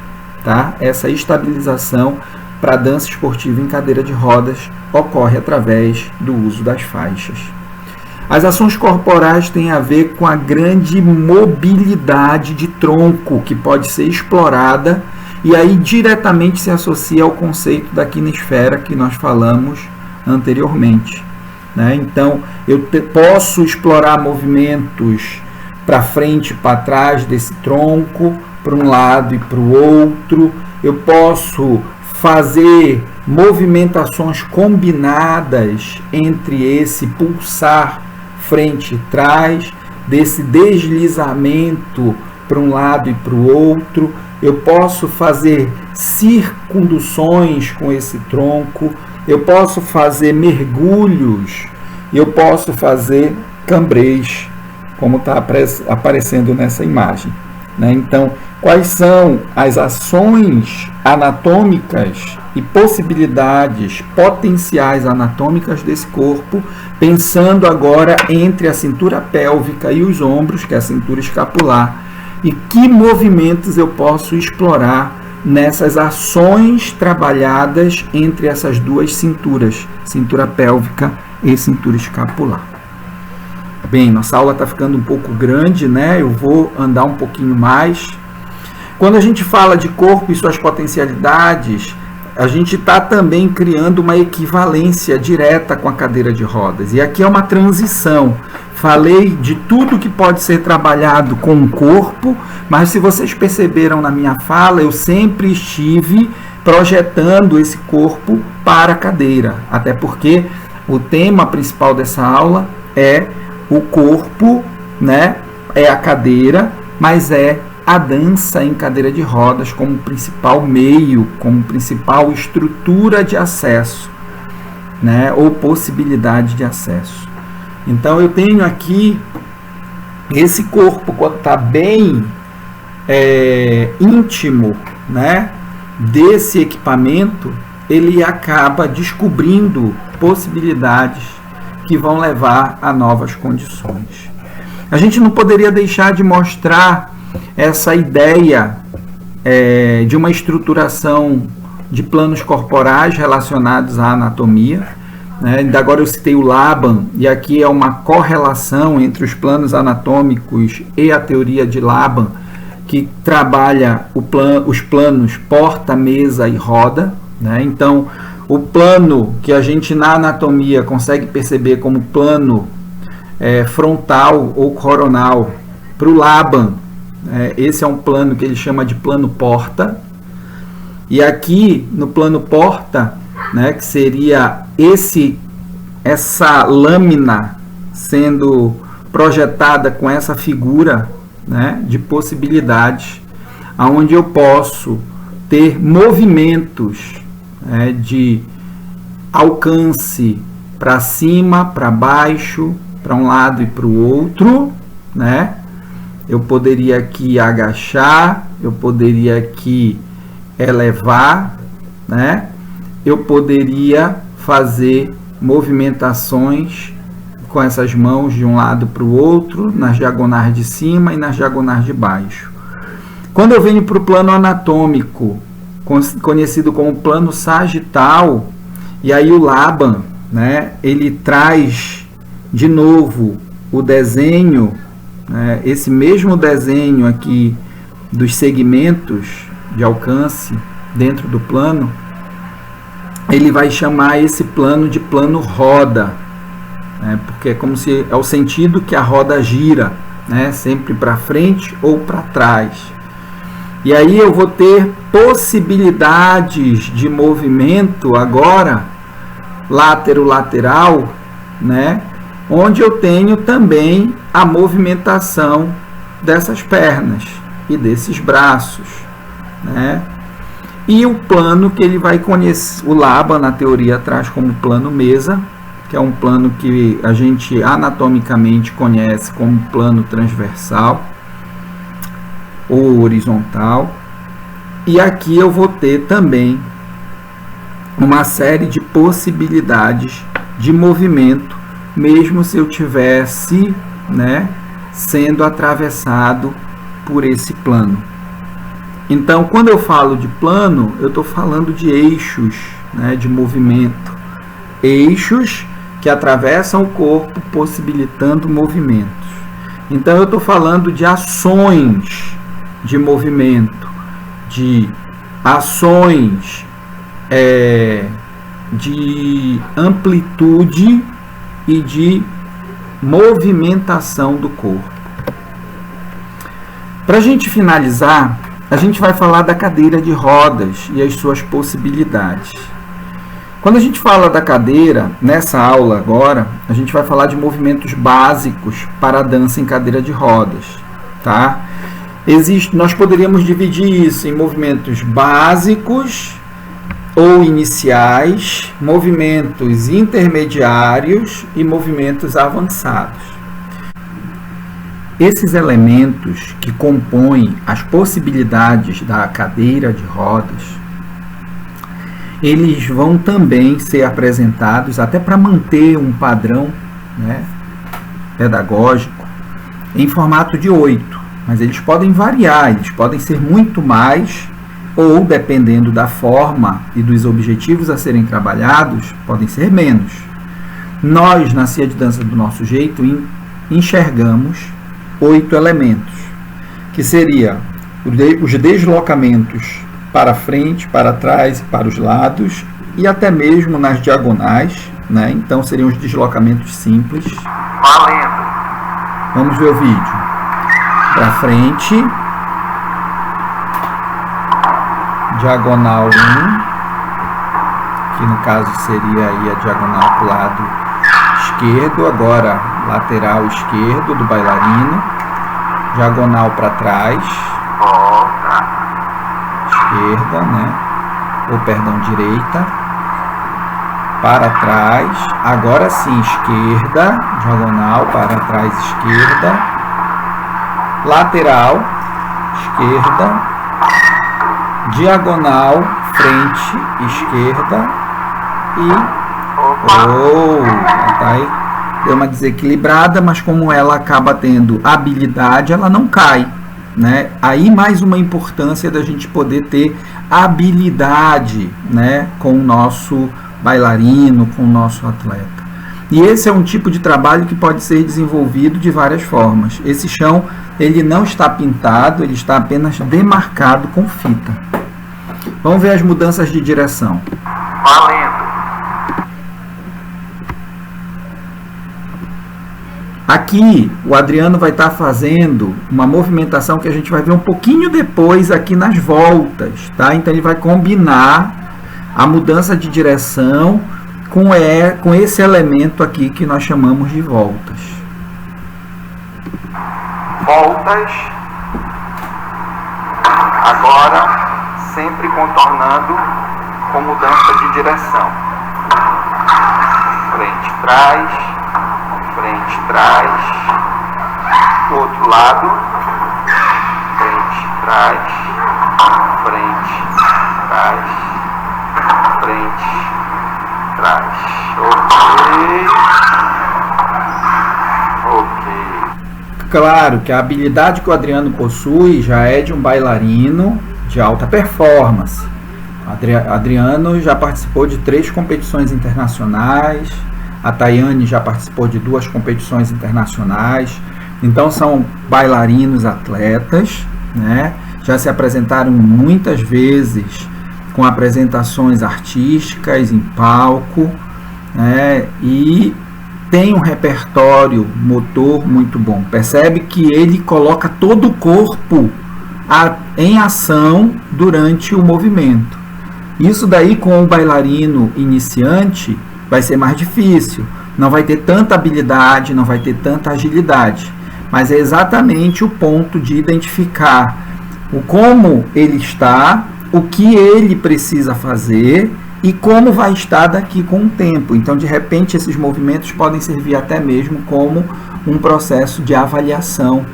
Essa estabilização para dança esportiva em cadeira de rodas ocorre através do uso das faixas. As ações corporais têm a ver com a grande mobilidade de tronco que pode ser explorada e aí diretamente se associa ao conceito da quinesfera que nós falamos anteriormente, né? Então, eu posso explorar movimentos para frente e para trás desse tronco, para um lado e para o outro. Eu posso fazer movimentações combinadas entre esse pulsar frente e trás, desse deslizamento para um lado e para o outro. Eu posso fazer circunduções com esse tronco, eu posso fazer mergulhos, eu posso fazer cambrês, como está aparecendo nessa imagem, né? Então, quais são as ações anatômicas e possibilidades potenciais anatômicas desse corpo, pensando agora entre a cintura pélvica e os ombros, que é a cintura escapular, e que movimentos eu posso explorar nessas ações trabalhadas entre essas duas cinturas, cintura pélvica e cintura escapular. Bem, nossa aula está ficando um pouco grande, né? Eu vou andar um pouquinho mais. Quando a gente fala de corpo e suas potencialidades, a gente está também criando uma equivalência direta com a cadeira de rodas. E aqui é uma transição. Falei de tudo que pode ser trabalhado com o corpo, mas se vocês perceberam na minha fala, eu sempre estive projetando esse corpo para a cadeira. Até porque o tema principal dessa aula é o corpo, né? É a cadeira, mas é a dança em cadeira de rodas como principal meio, como principal estrutura de acesso, né? Ou possibilidade de acesso. Então eu tenho aqui esse corpo, quando está bem íntimo, né, desse equipamento, ele acaba descobrindo possibilidades que vão levar a novas condições. A gente não poderia deixar de mostrar essa ideia de uma estruturação de planos corporais relacionados à anatomia. Ainda agora eu citei o Laban, e aqui é uma correlação entre os planos anatômicos e a teoria de Laban, que trabalha os planos porta, mesa e roda, né? Então, o plano que a gente na anatomia consegue perceber como plano frontal ou coronal, para o Laban, esse é um plano que ele chama de plano porta, e aqui no plano porta, né, que seria essa lâmina sendo projetada com essa figura, né, de possibilidades, aonde eu posso ter movimentos, né, de alcance para cima, para baixo, para um lado e para o outro, né? Eu poderia aqui agachar, eu poderia aqui elevar, né? Eu poderia fazer movimentações com essas mãos de um lado para o outro, nas diagonais de cima e nas diagonais de baixo. Quando eu venho para o plano anatômico, conhecido como plano sagital, e aí o Laban, né, ele traz de novo o desenho, né, esse mesmo desenho aqui dos segmentos de alcance dentro do plano, ele vai chamar esse plano de plano roda, né, porque é como se é o sentido que a roda gira, né, sempre para frente ou para trás. E aí eu vou ter possibilidades de movimento agora látero-lateral, né, onde eu tenho também a movimentação dessas pernas e desses braços, né? E o plano que ele vai conhecer, o Laban na teoria traz como plano mesa, que é um plano que a gente anatomicamente conhece como plano transversal ou horizontal. E aqui eu vou ter também uma série de possibilidades de movimento, mesmo se eu tivesse, né, sendo atravessado por esse plano. Então, quando eu falo de plano, eu estou falando de eixos, né, de movimento. Eixos que atravessam o corpo, possibilitando movimentos. Então, eu estou falando de ações de movimento, de ações de amplitude e de movimentação do corpo. Para a gente finalizar, a gente vai falar da cadeira de rodas e as suas possibilidades. Quando a gente fala da cadeira, nessa aula agora, a gente vai falar de movimentos básicos para a dança em cadeira de rodas, tá? Nós poderíamos dividir isso em movimentos básicos ou iniciais, movimentos intermediários e movimentos avançados. Esses elementos que compõem as possibilidades da cadeira de rodas, eles vão também ser apresentados, até para manter um padrão, né, pedagógico, em formato de 8. Mas eles podem variar, eles podem ser muito mais, ou, dependendo da forma e dos objetivos a serem trabalhados, podem ser menos. Nós, na CIA de Dança do Nosso Jeito, enxergamos 8 elementos, que seria os deslocamentos para frente, para trás e para os lados, e até mesmo nas diagonais, né? Então seriam os deslocamentos simples. Valendo. Vamos ver o vídeo. Para frente, diagonal 1, que no caso seria aí a diagonal para o lado esquerdo, agora lateral esquerdo do bailarino, diagonal para trás, Volta. esquerda, né? Ou perdão, direita, para trás, agora sim esquerda, diagonal para trás, esquerda, lateral, esquerda, diagonal, frente, esquerda e tá aí, deu uma desequilibrada, mas como ela acaba tendo habilidade, ela não cai, né? Aí mais uma importância da gente poder ter habilidade, né, com o nosso bailarino, com o nosso atleta. E esse é um tipo de trabalho que pode ser desenvolvido de várias formas. Esse chão, ele não está pintado, ele está apenas demarcado com fita. Vamos ver as mudanças de direção. Valendo. Aqui, o Adriano vai estar fazendo uma movimentação que a gente vai ver um pouquinho depois aqui nas voltas, tá? Então, ele vai combinar a mudança de direção com esse elemento aqui que nós chamamos de voltas. Voltas. Agora, sempre contornando com mudança de direção. Frente, trás. Frente, trás. Do outro lado. Frente, trás. Frente, trás. Frente, trás. Ok. Claro que a habilidade que o Adriano possui já é de um bailarino de alta performance. Adriano já participou de 3 competições internacionais, a Tayane já participou de 2 competições internacionais, então são bailarinos atletas, né? Já se apresentaram muitas vezes com apresentações artísticas em palco, né? E tem um repertório motor muito bom. Percebe que ele coloca todo o corpo em ação durante o movimento. Isso daí com o bailarino iniciante vai ser mais difícil. Não vai ter tanta habilidade, não vai ter tanta agilidade. Mas é exatamente o ponto de identificar o como ele está, o que ele precisa fazer e como vai estar daqui com o tempo. Então, de repente, esses movimentos podem servir até mesmo como um processo de avaliação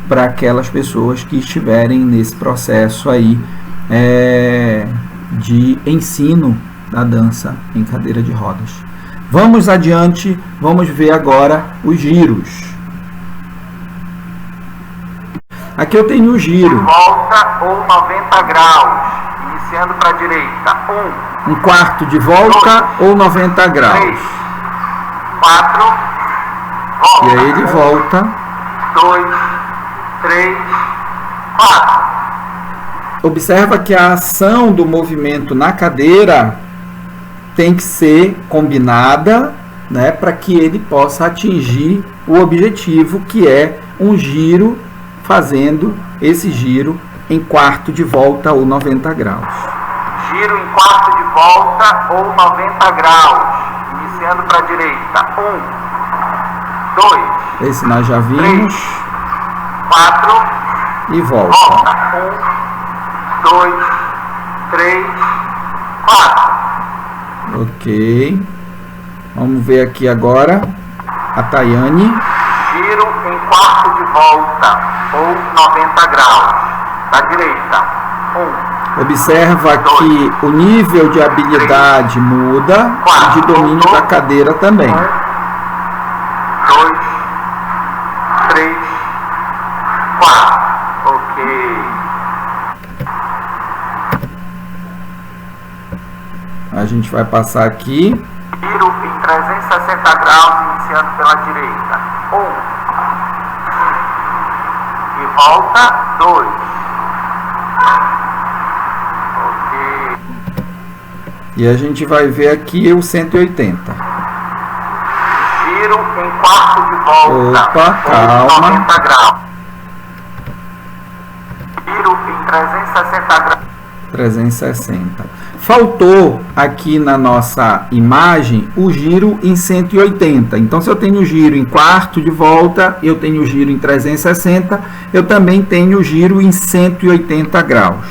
para aquelas pessoas que estiverem nesse processo aí de ensino da dança em cadeira de rodas. Vamos adiante, vamos ver agora os giros. aqui eu tenho o giro. Volta ou 90 graus. Iniciando para a direita. 1 quarto de volta ou 90 graus. 3, 4, volta. E aí ele volta. 2, 3, 4. Observa que a ação do movimento na cadeira tem que ser combinada, né, para que ele possa atingir o objetivo, que é um giro, fazendo esse giro em quarto de volta ou 90 graus. Giro em quarto de volta ou 90 graus. Iniciando para a direita. 1, 2, Esse nós já 3, vimos. 4, E volta. volta. 1, 2, 3, 4. Ok. Vamos ver aqui agora a Tayane. Giro em quarto de volta ou 90 graus. Da direita. 1, Observa que o nível de habilidade muda e de domínio da cadeira também. 2, 3, 4. Ok. A gente vai passar aqui. Giro em 360 graus, iniciando pela direita. 1. E volta. 2. Ok. E a gente vai ver aqui o 180. Giro em quarto de volta. Opa, ou calma. 90 graus. Giro em 360 graus. 360. Faltou aqui na nossa imagem o giro em 180. Então, se eu tenho o giro em quarto de volta, eu tenho o giro em 360, eu também tenho o giro em 180 graus,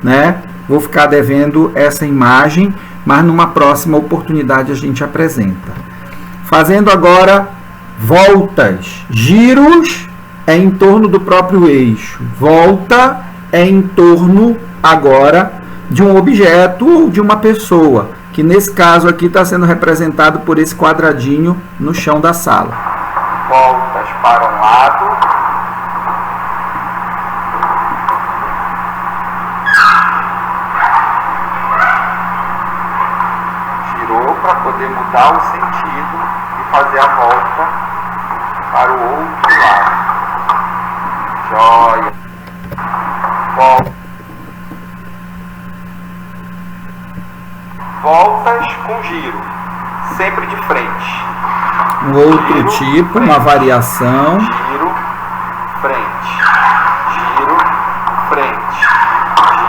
né? Vou ficar devendo essa imagem, mas numa próxima oportunidade a gente apresenta. Fazendo agora voltas. Giros é em torno do próprio eixo. Volta é em torno agora de um objeto ou de uma pessoa, que nesse caso aqui está sendo representado por esse quadradinho no chão da sala. Voltas para um lado. Girou para poder mudar o sentido e fazer a volta para o outro lado. Joia. Volta. Voltas com giro, sempre de frente. Um outro tipo, uma variação. Giro, frente. Giro, frente.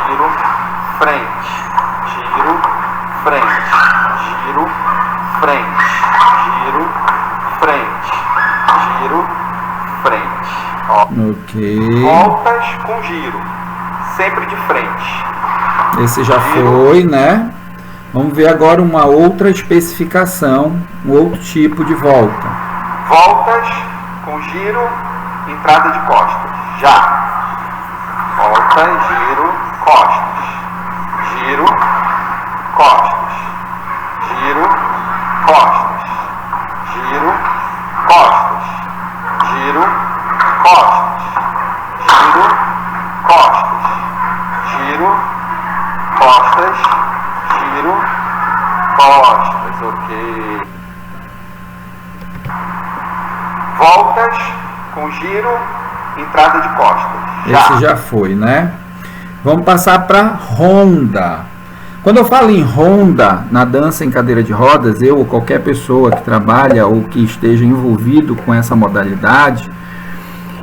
Giro, frente. Giro, frente. Giro, frente. Giro, frente. Giro, frente. Ó. Ok. Voltas com giro, sempre de frente. Esse já foi, né? Vamos ver agora uma outra especificação, um outro tipo de volta. Voltas com giro, entrada de costas. Já. Volta, giro, costas. Giro, costas. Giro, costas. Giro, costas. Giro, costas. Giro, costas. Giro, costas. Giro, costas, ok. Voltas com giro, entrada de costas. Esse já foi, né? Vamos passar para ronda. Quando eu falo em ronda na dança em cadeira de rodas, eu ou qualquer pessoa que trabalha ou que esteja envolvido com essa modalidade,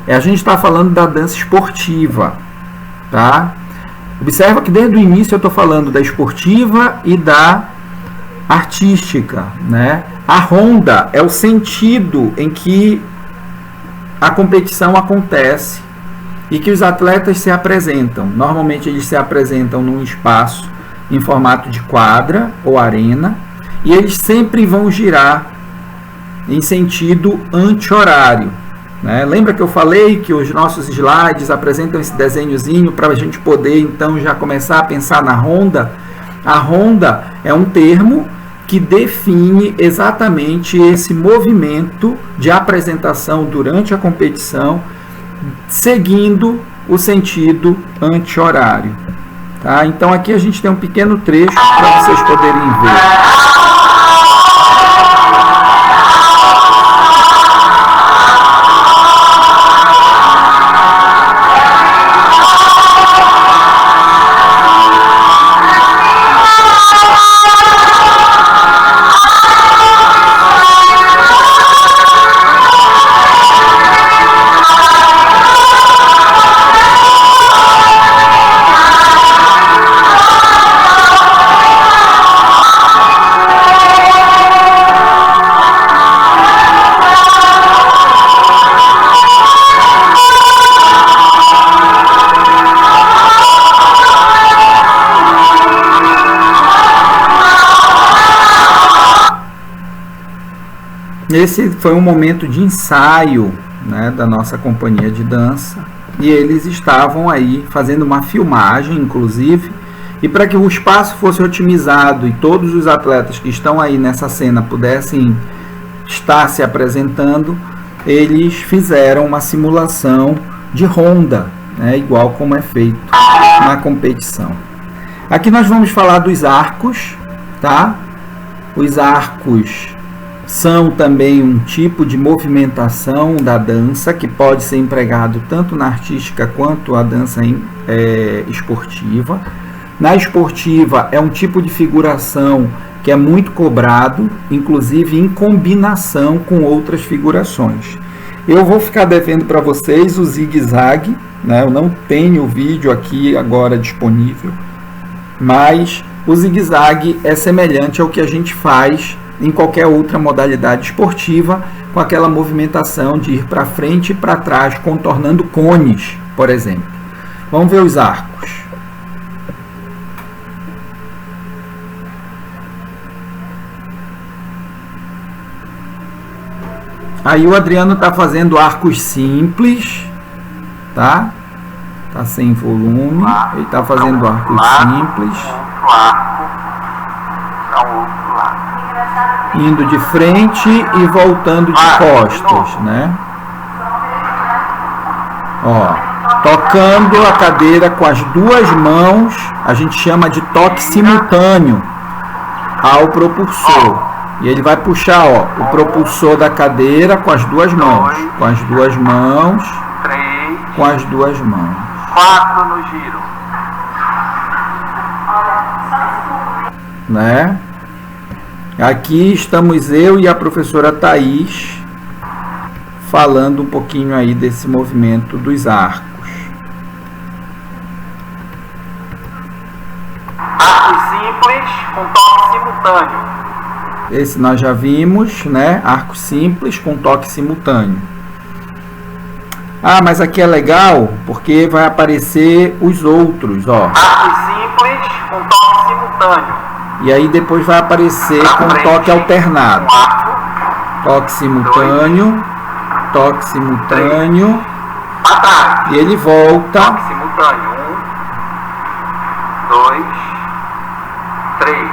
a gente está falando da dança esportiva, tá? Observa que desde o início eu estou falando da esportiva e da artística, né? A ronda é o sentido em que a competição acontece e que os atletas se apresentam. Normalmente eles se apresentam num espaço em formato de quadra ou arena e eles sempre vão girar em sentido anti-horário. Né? Lembra que eu falei que os nossos slides apresentam esse desenhozinho para a gente poder então já começar a pensar na ronda? A ronda é um termo que define exatamente esse movimento de apresentação durante a competição, seguindo o sentido anti-horário. Tá? Então aqui a gente tem um pequeno trecho para vocês poderem ver. Esse foi um momento de ensaio, né, da nossa companhia de dança, e eles estavam aí fazendo uma filmagem, inclusive, e para que o espaço fosse otimizado e todos os atletas que estão aí nessa cena pudessem estar se apresentando, eles fizeram uma simulação de ronda, né, igual como é feito na competição. Aqui nós vamos falar dos arcos, tá? Os arcos são também um tipo de movimentação da dança que pode ser empregado tanto na artística quanto a dança esportiva. Na esportiva é um tipo de figuração que é muito cobrado, inclusive em combinação com outras figurações. Eu vou ficar devendo para vocês o zigue-zague, né? Eu não tenho o vídeo aqui agora disponível, mas o zigue-zague é semelhante ao que a gente faz em qualquer outra modalidade esportiva, com aquela movimentação de ir para frente e para trás, contornando cones, por exemplo. Vamos ver os arcos. Aí o Adriano está fazendo arcos simples, tá? Tá sem volume, ele está fazendo arcos simples. Indo de frente e voltando de costas, né? Ó, tocando a cadeira com as duas mãos, a gente chama de toque simultâneo ao propulsor. E ele vai puxar, ó, o propulsor da cadeira com as duas mãos, com as duas mãos, com as duas mãos. 4 no giro. Né? Aqui estamos eu e a professora Thaís falando um pouquinho aí desse movimento dos arcos. Arcos simples com toque simultâneo. Esse nós já vimos, né? Arco simples com toque simultâneo. Ah, mas aqui é legal porque vai aparecer os outros, ó. Arcos simples com toque simultâneo. E aí depois vai aparecer com toque alternado. Toque simultâneo, toque simultâneo. E ele volta. Toque simultâneo. 1, 2, 3.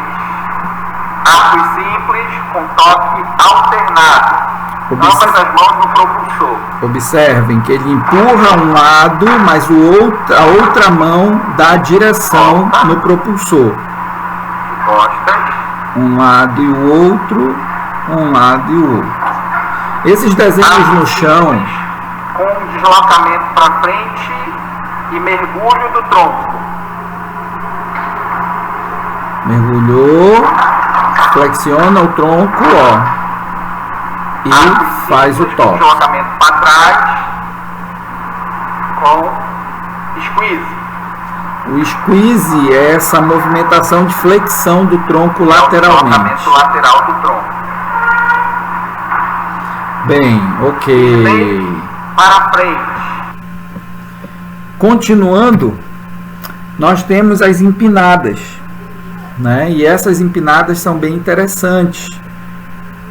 Arcos simples com toque alternado. Ambas as mãos no propulsor. Observem que ele empurra um lado, mas a outra mão dá a direção no propulsor. Um lado e o outro, um lado e o outro. Esses desenhos no chão, com deslocamento para frente e mergulho do tronco. Mergulhou, flexiona o tronco, ó, e faz o toque. Deslocamento para trás com squeeze. O squeeze é essa movimentação de flexão do tronco lateralmente. O lateral do tronco. Bem, ok. Para frente. Continuando, nós temos as empinadas, né? E essas empinadas são bem interessantes,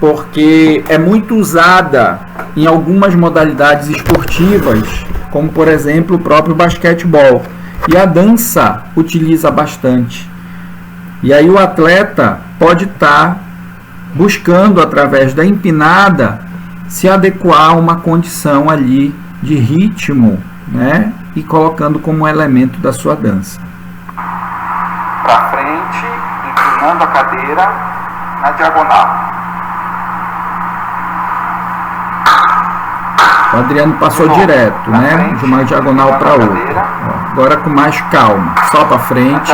porque é muito usada em algumas modalidades esportivas, como por exemplo o próprio basquetebol. E a dança utiliza bastante. E aí o atleta pode estar buscando, através da empinada, se adequar a uma condição ali de ritmo, né? e colocando como elemento da sua dança. Para frente, inclinando a cadeira na diagonal. O Adriano passou direto, né? De uma diagonal para outra. Ó, agora com mais calma. Só para frente.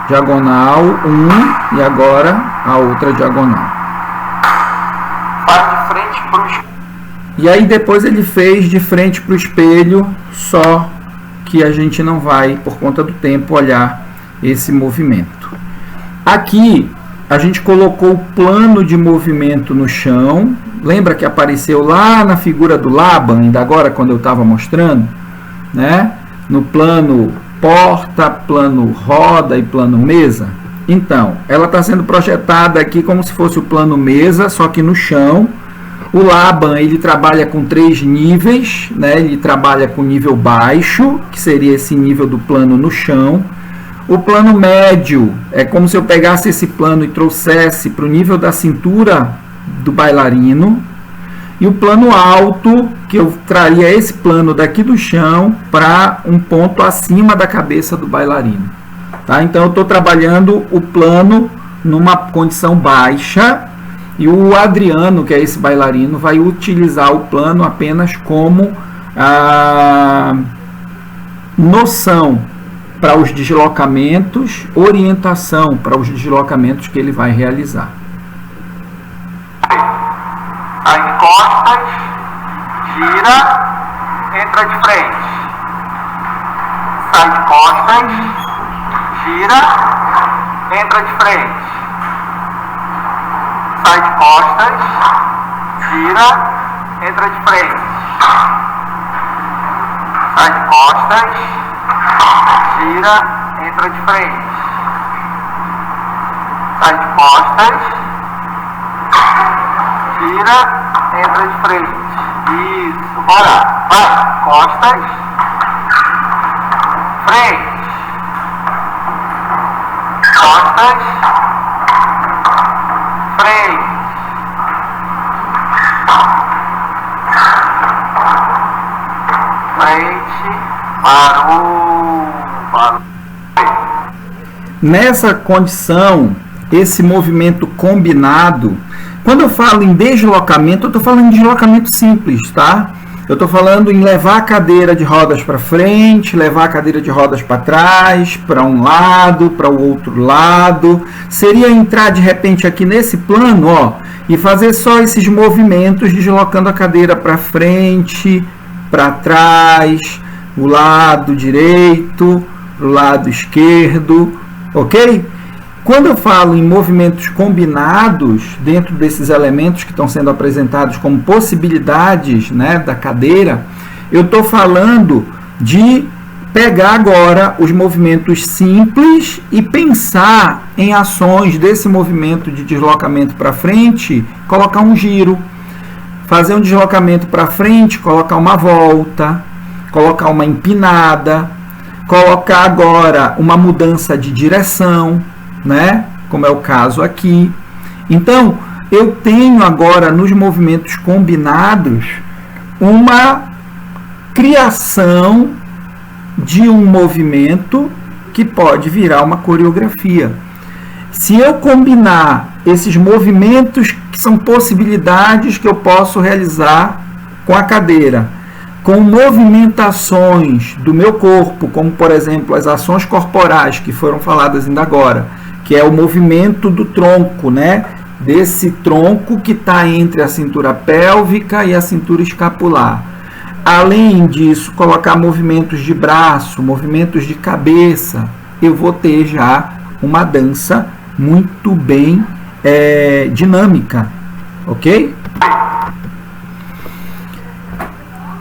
Diagonal 1 e agora a outra diagonal. Faz de frente para o espelho. E aí depois ele fez de frente para o espelho, só que a gente não vai, por conta do tempo, olhar esse movimento. Aqui a gente colocou o plano de movimento no chão. Lembra que apareceu lá na figura do Laban, ainda agora quando eu estava mostrando, né? No plano porta, plano roda e plano mesa. Então, ela está sendo projetada aqui como se fosse o plano mesa, só que no chão. O Laban, ele trabalha com 3 níveis, né? Ele trabalha com nível baixo, que seria esse nível do plano no chão. O plano médio é como se eu pegasse esse plano e trouxesse para o nível da cintura do bailarino. E o plano alto, que eu traria esse plano daqui do chão para um ponto acima da cabeça do bailarino. Tá? Então eu estou trabalhando o plano numa condição baixa e o Adriano, que é esse bailarino, vai utilizar o plano apenas como a noção para os deslocamentos, orientação para os deslocamentos que ele vai realizar. As costas, gira, entra de frente. Sai de costas, gira, entra de frente. Sai de costas, gira, entra de frente. Sai de costas, gira, entra de frente. Sai de costas, gira, entra de frente. Isso, bora. Vai. Costas, frente. Costas, frente. Frente, parou. Nessa condição, esse movimento combinado, quando eu falo em deslocamento, eu estou falando em deslocamento simples, tá? Eu estou falando em levar a cadeira de rodas para frente, levar a cadeira de rodas para trás, para um lado, para o outro lado. Seria entrar de repente aqui nesse plano, ó, e fazer só esses movimentos, deslocando a cadeira para frente, para trás, o lado direito, o lado esquerdo, ok? Quando eu falo em movimentos combinados, dentro desses elementos que estão sendo apresentados como possibilidades, né, da cadeira, eu estou falando de pegar agora os movimentos simples e pensar em ações desse movimento de deslocamento para frente, colocar um giro, fazer um deslocamento para frente, colocar uma volta, colocar uma empinada, colocar agora uma mudança de direção, né? Como é o caso aqui. Então, eu tenho agora nos movimentos combinados uma criação de um movimento que pode virar uma coreografia. Se eu combinar esses movimentos que são possibilidades que eu posso realizar com a cadeira, com movimentações do meu corpo, como por exemplo as ações corporais que foram faladas ainda agora, que é o movimento do tronco, né? Desse tronco que está entre a cintura pélvica e a cintura escapular. Além disso, colocar movimentos de braço, movimentos de cabeça, eu vou ter já uma dança muito bem dinâmica, ok?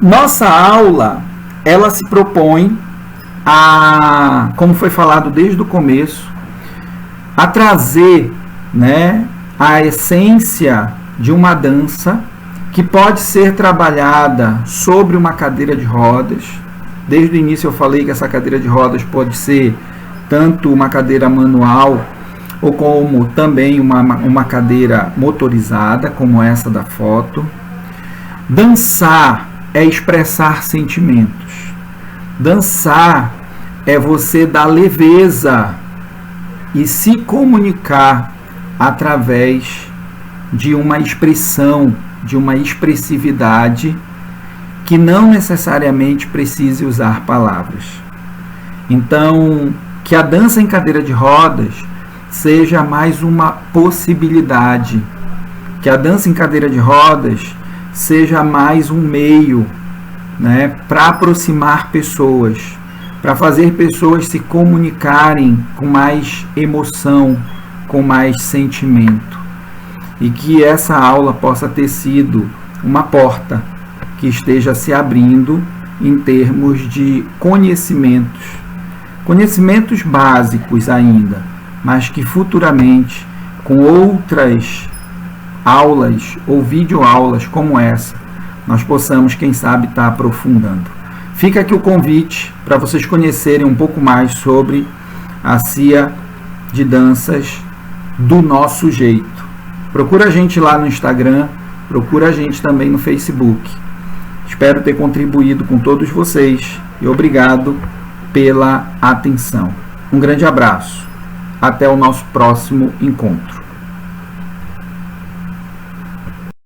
Nossa aula, ela se propõe a, como foi falado desde o começo, a trazer, né, a essência de uma dança que pode ser trabalhada sobre uma cadeira de rodas. Desde o início eu falei que essa cadeira de rodas pode ser tanto uma cadeira manual ou como também uma cadeira motorizada, como essa da foto. Dançar é expressar sentimentos. Dançar é você dar leveza e se comunicar através de uma expressão, de uma expressividade que não necessariamente precise usar palavras. Então, que a dança em cadeira de rodas seja mais uma possibilidade, que a dança em cadeira de rodas seja mais um meio, né, para aproximar pessoas, para fazer pessoas se comunicarem com mais emoção, com mais sentimento. E que essa aula possa ter sido uma porta que esteja se abrindo em termos de conhecimentos básicos ainda, mas que futuramente, com outras aulas ou videoaulas como essa, nós possamos, quem sabe, estar aprofundando. Fica aqui o convite para vocês conhecerem um pouco mais sobre a CIA de Danças do Nosso Jeito. Procura a gente lá no Instagram, procura a gente também no Facebook. Espero ter contribuído com todos vocês e obrigado pela atenção. Um grande abraço. Até o nosso próximo encontro.